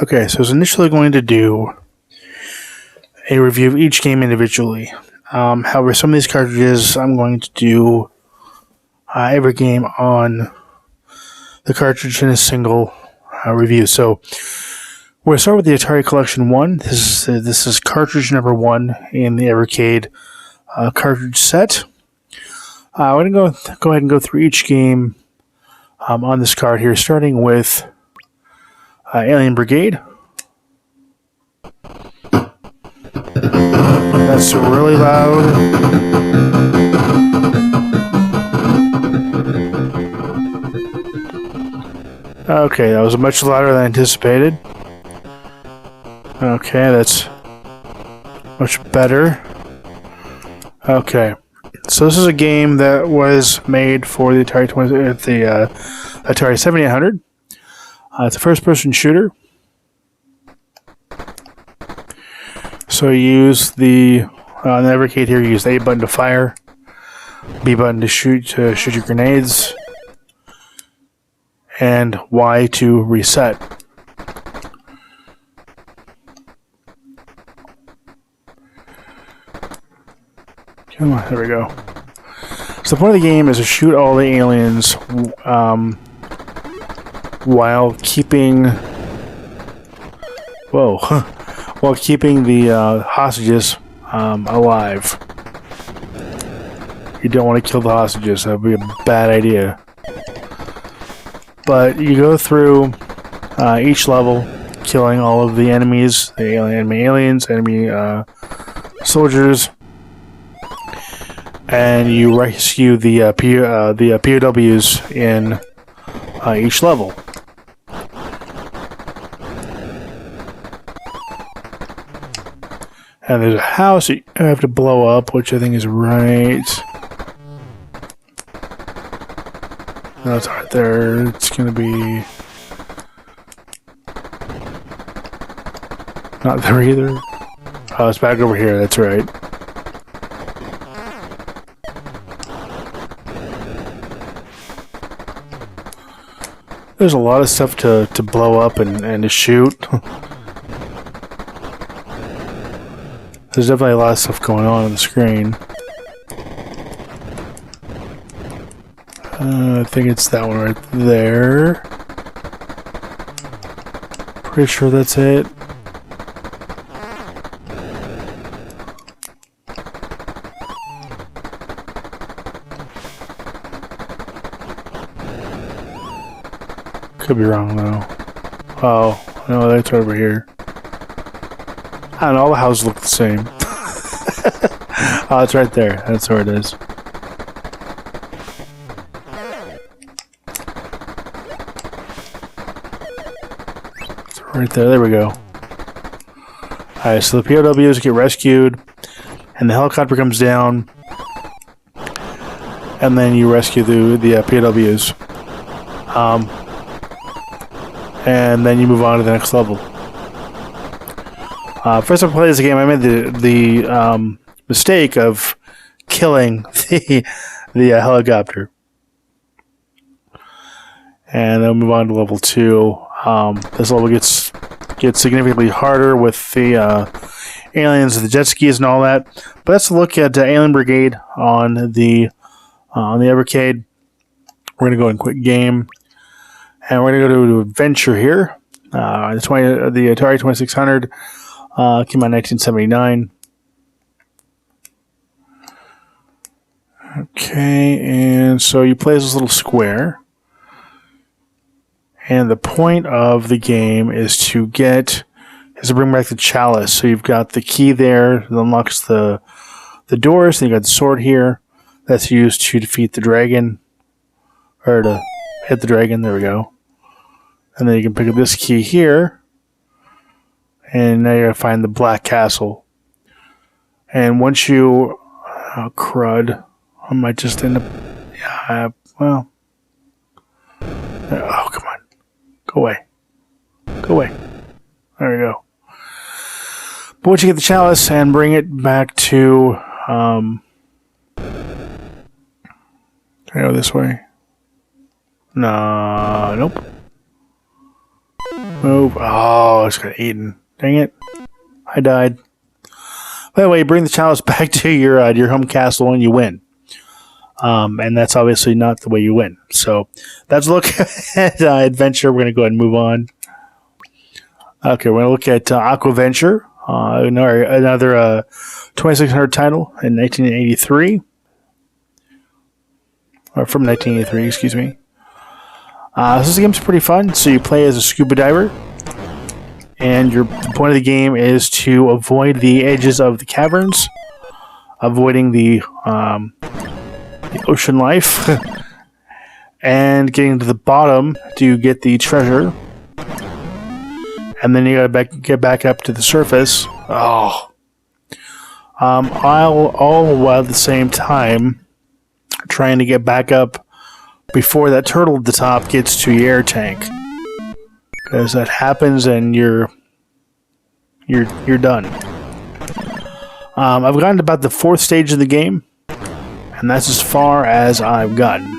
Okay, so I was initially going to do a review of each game individually. However, some of these cartridges I'm going to do every game on the cartridge in a single review. So we're going to start with the Atari Collection 1. This is cartridge number 1 in the Evercade cartridge set. I'm going to go ahead and go through each game on this card here, starting with Alien Brigade. That's really loud. Okay, that was much louder than anticipated. Okay, that's much better. Okay, so this is a game that was made for the Atari 7800. It's a first-person shooter. So you use the Evercade here. You use the A button to fire, B button to shoot your grenades, and Y to reset. Come on, there we go. So the point of the game is to shoot all the aliens while keeping while keeping the hostages alive. You don't want to kill the hostages. That would be a bad idea. But you go through each level, killing all of the enemies, the enemy aliens, enemy soldiers, and you rescue the POWs in each level. And there's a house that you have to blow up, which I think is right. No, it's right there. It's going to be not there either. Oh, it's back over here. That's right. There's a lot of stuff to blow up and to shoot. There's definitely a lot of stuff going on the screen. I think it's that one right there. Pretty sure that's it. Could be wrong though. Oh, no, that's over here. I don't know, all the houses look the same. Oh, it's right there. That's where it is. It's right there. There we go. Alright, so the POWs get rescued, and the helicopter comes down, and then you rescue the POWs. And then you move on to the next level. First time I played this game, I made the mistake of killing the helicopter, and then move on to level 2. This level gets significantly harder with the aliens, the jet skis, and all that. But let's look at Alien Brigade on the Evercade. We're gonna go in quick game, and we're gonna go to Adventure here. The Atari 2600. Came out in 1979. Okay, and so you play as this little square. And the point of the game is to bring back the chalice. So you've got the key there that unlocks the doors. Then you got the sword here. That's used to defeat the dragon. Or to hit the dragon. There we go. And then you can pick up this key here. And now you're going to find the Black Castle. And once you... Oh, crud. I might just end up... Yeah, well... Oh, come on. Go away. Go away. There we go. But once you get the chalice and bring it back to... Can I go this way? No, nope. Move. Oh, I just got eaten. Dang it. I died. By the way, you bring the chalice back to your home castle and you win. And that's obviously not the way you win. So that's a look at Adventure. We're going to go ahead and move on. Okay, we're going to look at Aquaventure, another 2600 title in 1983. Or from 1983, excuse me. This game's pretty fun. So you play as a scuba diver. And the point of the game is to avoid the edges of the caverns. Avoiding the ocean life. And getting to the bottom to get the treasure. And then you gotta get back up to the surface. Oh. All while at the same time trying to get back up before that turtle at the top gets to your air tank. Because that happens and you're done. I've gotten to about the 4th stage of the game, and that's as far as I've gotten.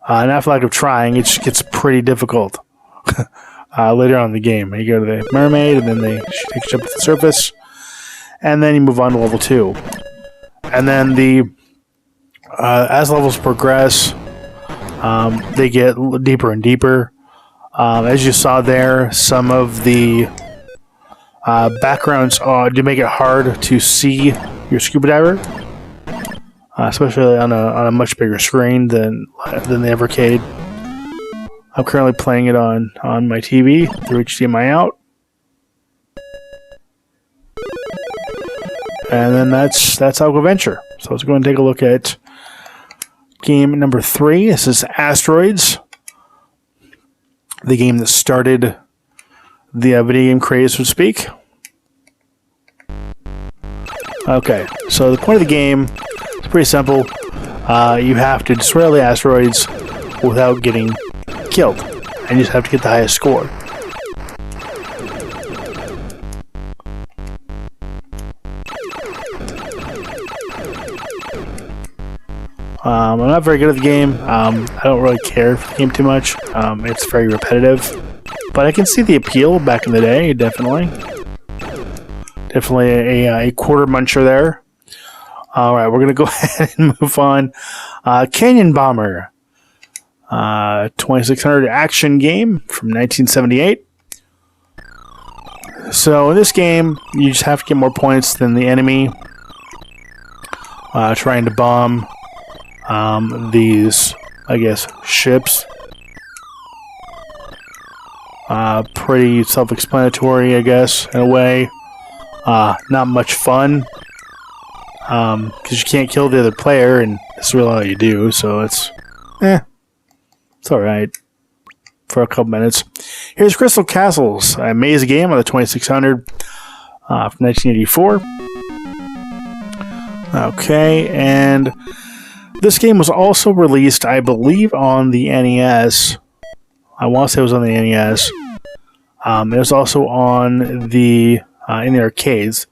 Not for lack of trying, it just gets pretty difficult. Later on in the game. You go to the mermaid, and then she takes you up to the surface, and then you move on to level 2. And then as levels progress, they get deeper and deeper. As you saw there, some of the backgrounds do make it hard to see your scuba diver, especially on a much bigger screen than the Evercade. I'm currently playing it on my TV through HDMI out. And then that's Aquaventure. So let's go and take a look at game number 3. This is Asteroids. The game that started the video game craze, so to speak. Okay, so the point of the game is pretty simple. You have to destroy all the asteroids without getting killed, and you just have to get the highest score. I'm not very good at the game. I don't really care for the game too much. It's very repetitive, but I can see the appeal back in the day. Definitely a quarter muncher there. All right, we're gonna go ahead and move on. Canyon Bomber. 2600 action game from 1978. So in this game, you just have to get more points than the enemy. Trying to bomb these, I guess, ships. Pretty self-explanatory, I guess, in a way. Not much fun. Because you can't kill the other player, and that's really all you do, so it's alright for a couple minutes. Here's Crystal Castles, a maze game on the 2600 from 1984. Okay, and this game was also released, I believe, on the NES. I want to say it was on the NES. It was also on the in the arcades.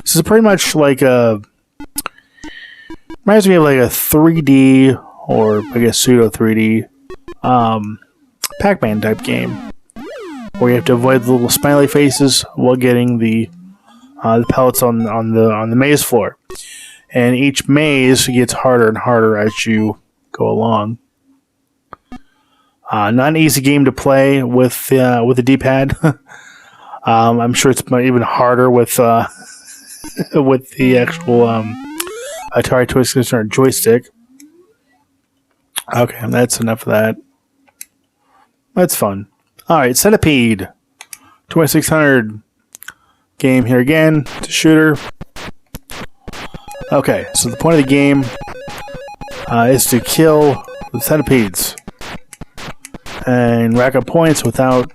This is pretty much like reminds me of like a 3D or I guess pseudo 3D Pac-Man type game, where you have to avoid the little smiley faces while getting the pellets on the maze floor, and each maze gets harder and harder as you go along. Not an easy game to play with the D-pad. I'm sure it's even harder with with the actual Atari 2600 joystick. Okay, that's enough of that. That's fun. Alright, Centipede. 2600 game here again. It's a shooter. Okay, so the point of the game is to kill the centipedes and rack up points without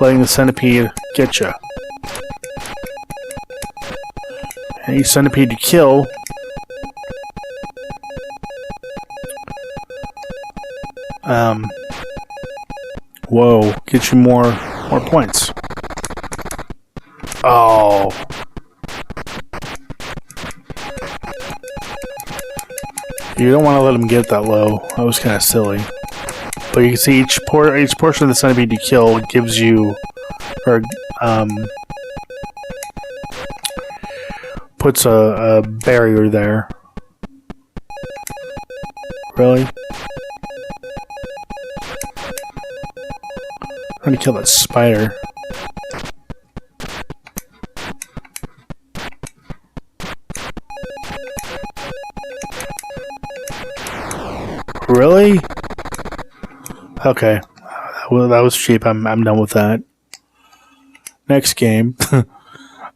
letting the centipede get you. And each centipede you kill gets you more points. Oh. You don't want to let him get that low. That was kind of silly. But you can see each portion of the Centipede you kill gives you, or puts a barrier there. Really? I'm gonna kill that spider. Really? Okay. Well, that was cheap. I'm done with that. Next game.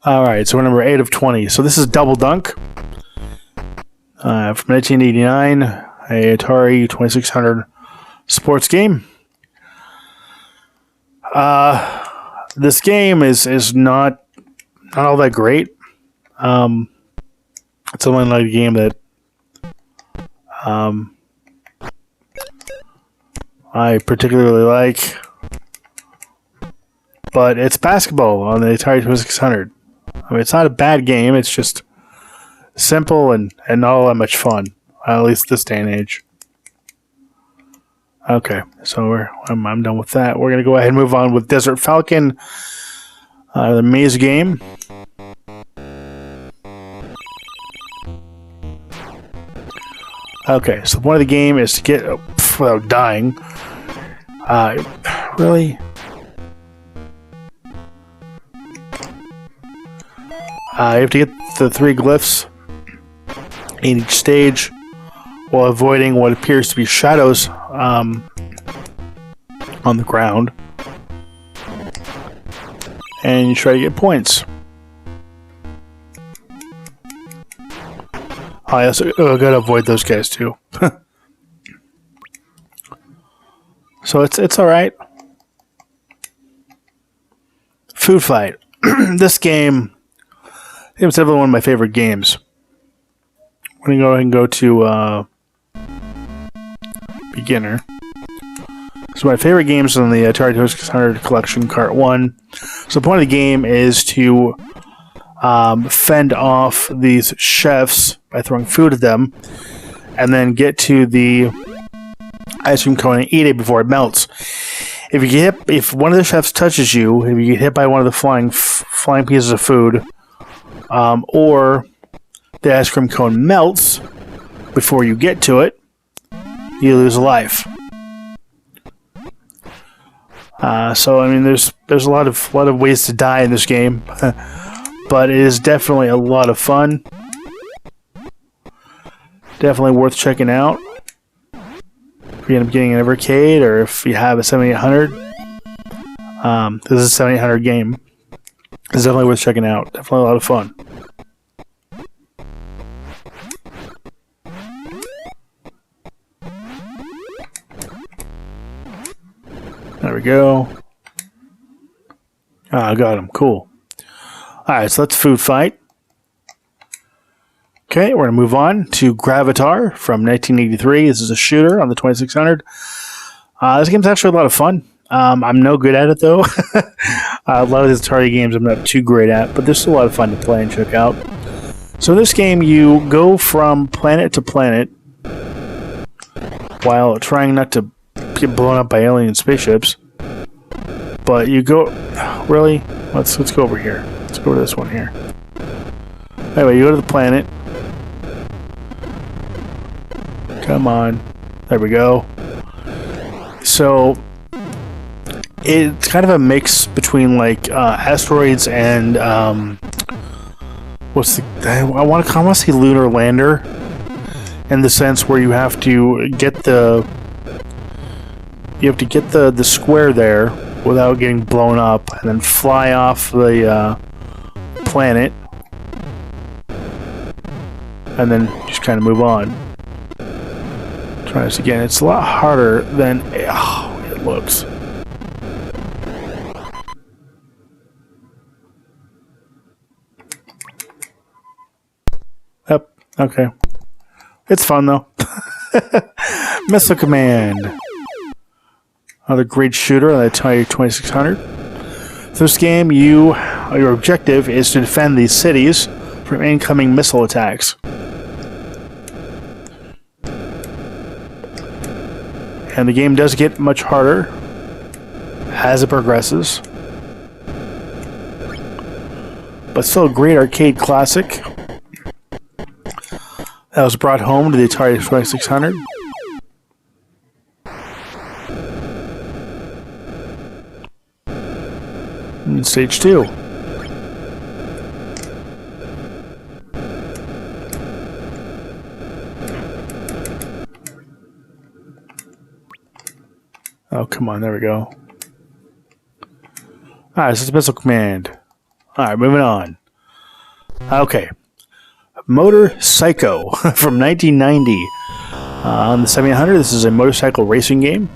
Alright, so we're number 8 of 20. So this is Double Dunk. From 1989. A Atari 2600 sports game. This game is not all that great. It's only like a game that I particularly like, but it's basketball on the Atari 2600. I mean, it's not a bad game. It's just simple and not all that much fun, at least this day and age. Okay, so I'm done with that. We're gonna go ahead and move on with Desert Falcon, the maze game. Okay, so the point of the game is to get without dying. Really? You have to get the 3 glyphs in each stage while avoiding what appears to be shadows on the ground. And you try to get points. I also gotta avoid those guys too. So it's alright. Food Fight. This game is definitely one of my favorite games. I'm gonna go ahead and go to beginner. So my favorite games on the Atari 2600 Collection Cart 1. So the point of the game is to fend off these chefs by throwing food at them, and then get to the ice cream cone and eat it before it melts. If one of the chefs touches you, if you get hit by one of the flying pieces of food, or the ice cream cone melts before you get to it, you lose a life. So I mean, there's a lot of ways to die in this game, but it is definitely a lot of fun. Definitely worth checking out. If you end up getting an Evercade, or if you have a 7800, this is a 7800 game. It's definitely worth checking out. Definitely a lot of fun. There we go. I got him. Cool. Alright, so that's Food Fight. Okay, we're going to move on to Gravitar from 1983. This is a shooter on the 2600. This game's actually a lot of fun. I'm no good at it, though. A lot of these Atari games I'm not too great at, but there's still a lot of fun to play and check out. So in this game, you go from planet to planet while trying not to get blown up by alien spaceships. But you go... Really? Let's go over here. Let's go to this one here. Anyway, you go to the planet. Come on. There we go. So, it's kind of a mix between, like, Asteroids and, what's the... I want to say Lunar Lander, in the sense where you have to get the... You have to get the square there without getting blown up, and then fly off the planet, and then just kind of move on. Try this again. It's a lot harder than it looks. Yep. Okay. It's fun though. Missile Command. Another great shooter on the Atari 2600. This game, your objective is to defend these cities from incoming missile attacks. And the game does get much harder as it progresses. But still a great arcade classic. That was brought home to the Atari 2600. And stage 2. Oh, come on, there we go. Alright, this is Missile Command. Alright, moving on. Okay. Motor Psycho from 1990. On the 7800, this is a motorcycle racing game.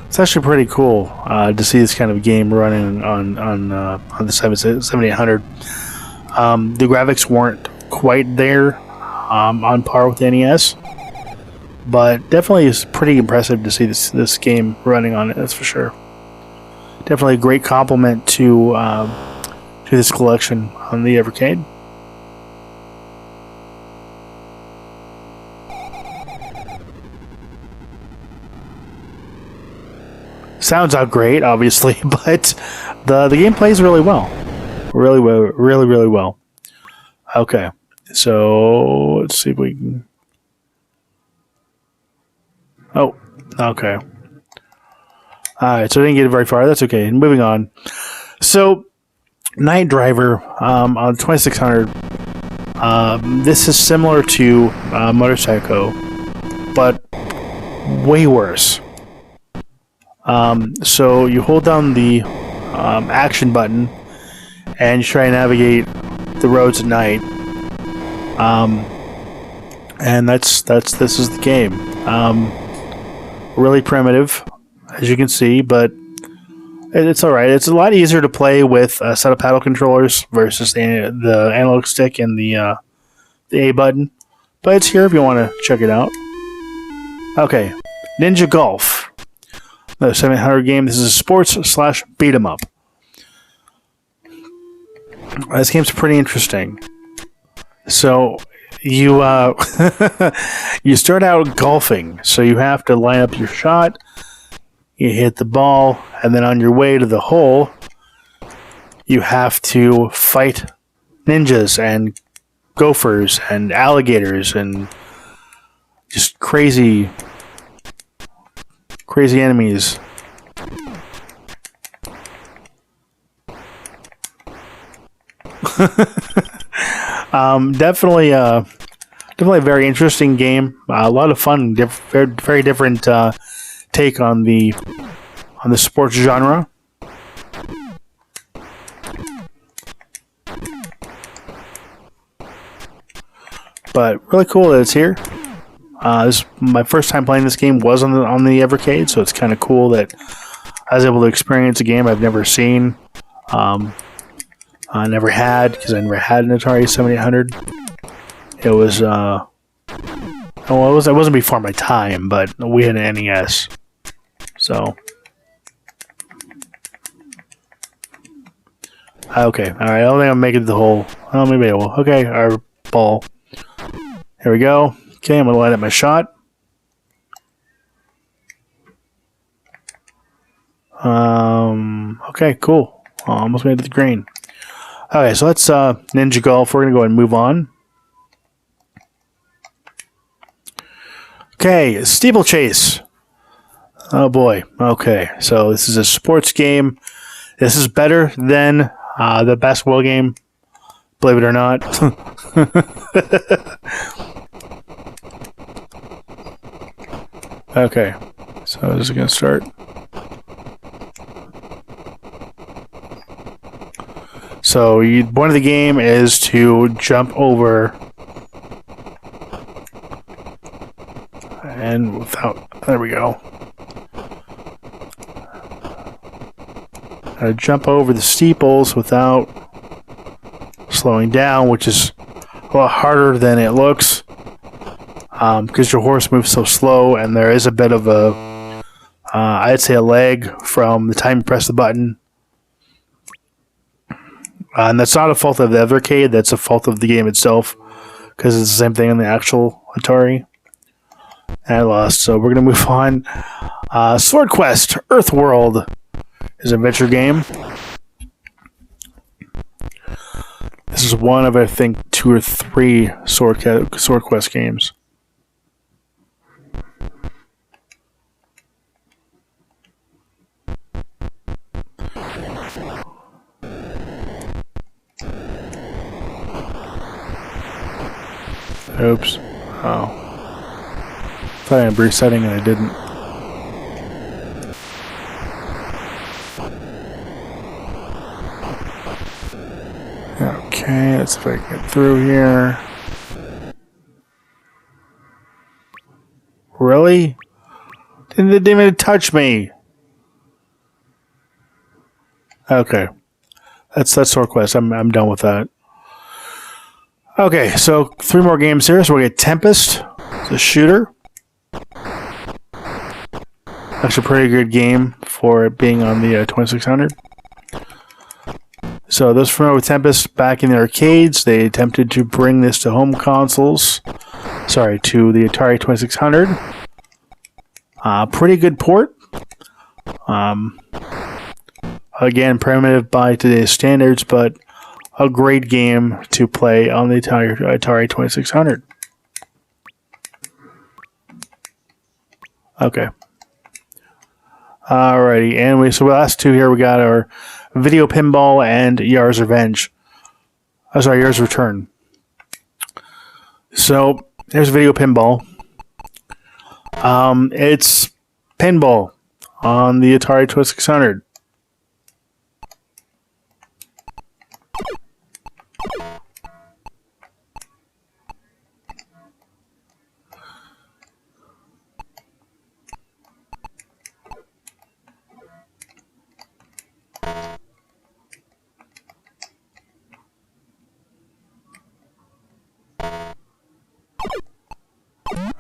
It's actually pretty cool to see this kind of game running on the 7800. The graphics weren't quite there on par with the NES, but definitely it's pretty impressive to see this game running on it. That's for sure. Definitely a great compliment to this collection on the Evercade. Sounds out great, obviously, but the game plays really well. Really well. Okay, so let's see if we can... Oh, okay. Alright, so I didn't get it very far. That's okay. Moving on. So, Night Driver on 2600. This is similar to Motorcycle, but way worse. So you hold down the action button and you try and navigate the roads at night. And this is the game. Really primitive, as you can see, but it's alright. It's a lot easier to play with a set of paddle controllers versus the analog stick and the A button. But it's here if you want to check it out. Okay, Ninja Golf. The 700 game. This is a sports / beat 'em up. This game's pretty interesting. So you you start out golfing. So you have to line up your shot. You hit the ball, and then on your way to the hole, you have to fight ninjas and gophers and alligators and just crazy enemies. Definitely a very interesting game. A lot of fun. Very different take on the sports genre. But really cool that it's here. This my first time playing this game was on the Evercade, so it's kind of cool that I was able to experience a game I've never seen. I never had, because I never had an Atari 7800. It was it wasn't before my time, but we had an NES. So okay, all right. I don't think I'll make it to the hole. Oh, maybe I will. Okay, our ball. Here we go. Okay, I'm going to line up my shot. Okay, cool. Almost made it to the green. Okay, so let's Ninja Golf. We're going to go ahead and move on. Okay, Steeplechase. Oh boy. Okay, so this is a sports game. This is better than the basketball game, believe it or not. Okay, so this is going to start. So one of the game is to jump over and without, there we go. Jump over the steeples without slowing down, which is a lot harder than it looks. Because your horse moves so slow, and there is a bit of a, I'd say a lag from the time you press the button And that's not a fault of the Evercade, that's a fault of the game itself, because it's the same thing on the actual Atari. And I lost, so we're going to move on. Swordquest Earthworld is an adventure game. This is one of, I think, 2 or 3 Swordquest games. Oops. Oh. Thought I had resetting and I didn't. Okay, let's see if I can get through here. Really? They didn't even touch me. Okay. That's Swordquest. I'm done with that. Okay, so 3 more games here. So we'll get Tempest. It's a shooter. Actually a pretty good game for it being on the 2600. So those familiar with Tempest, back in the arcades, they attempted to bring this to home consoles. Sorry, to the Atari 2600. Pretty good port. Again, primitive by today's standards, but a great game to play on the Atari 2600. Okay. Alrighty, and so the last 2 here, we got our Video Pinball and Yars Yars Return. So there's Video Pinball. It's pinball on the Atari 2600.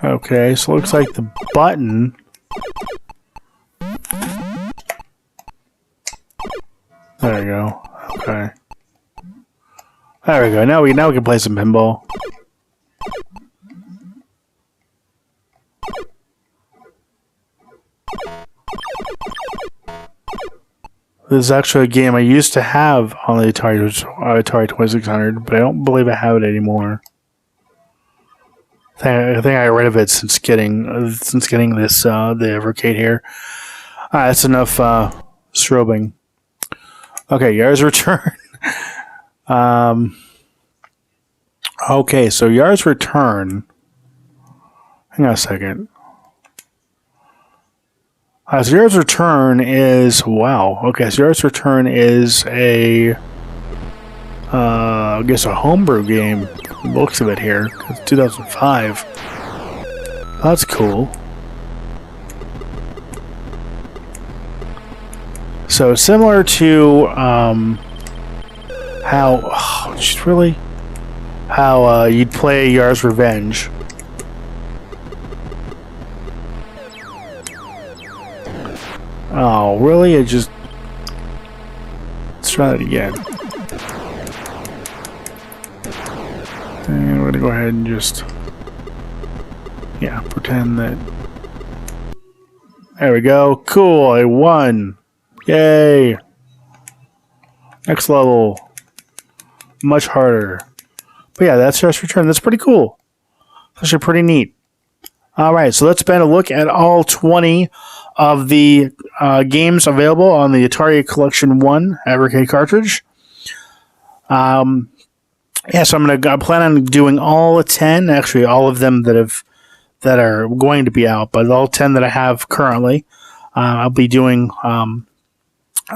Okay, so it looks like the button. There we go. Okay. There we go. Now we can play some pinball. This is actually a game I used to have on the Atari 2600, but I don't believe I have it anymore. I think I got rid of it since getting this the Evercade here. Alright, that's enough strobing. Okay, Yars Return. Okay, so Yars Return. Hang on a second. So Yars Return is Okay, so Yars Return is I guess a homebrew game. Looks of it here. It's 2005. That's cool. So similar to how you'd play Yars Revenge. Oh, really? Let's try that again. And we're gonna go ahead and just pretend that. There we go. Cool, I won. Yay. Next level. Much harder. But yeah, that's Yars Return. That's pretty cool. That's actually pretty neat. Alright, so let's spend a look at all 20 of the games available on the Atari Collection 1 Evercade cartridge. So I plan on doing all 10, actually all of them that are going to be out, but all 10 that I have currently. I'll be doing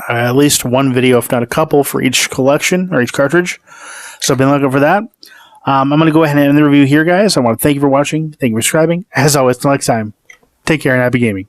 at least one video, if not a couple, for each collection or each cartridge. So I've been looking for that. I'm going to go ahead and end the review here, guys. I want to thank you for watching. Thank you for subscribing. As always, till next time, take care and happy gaming.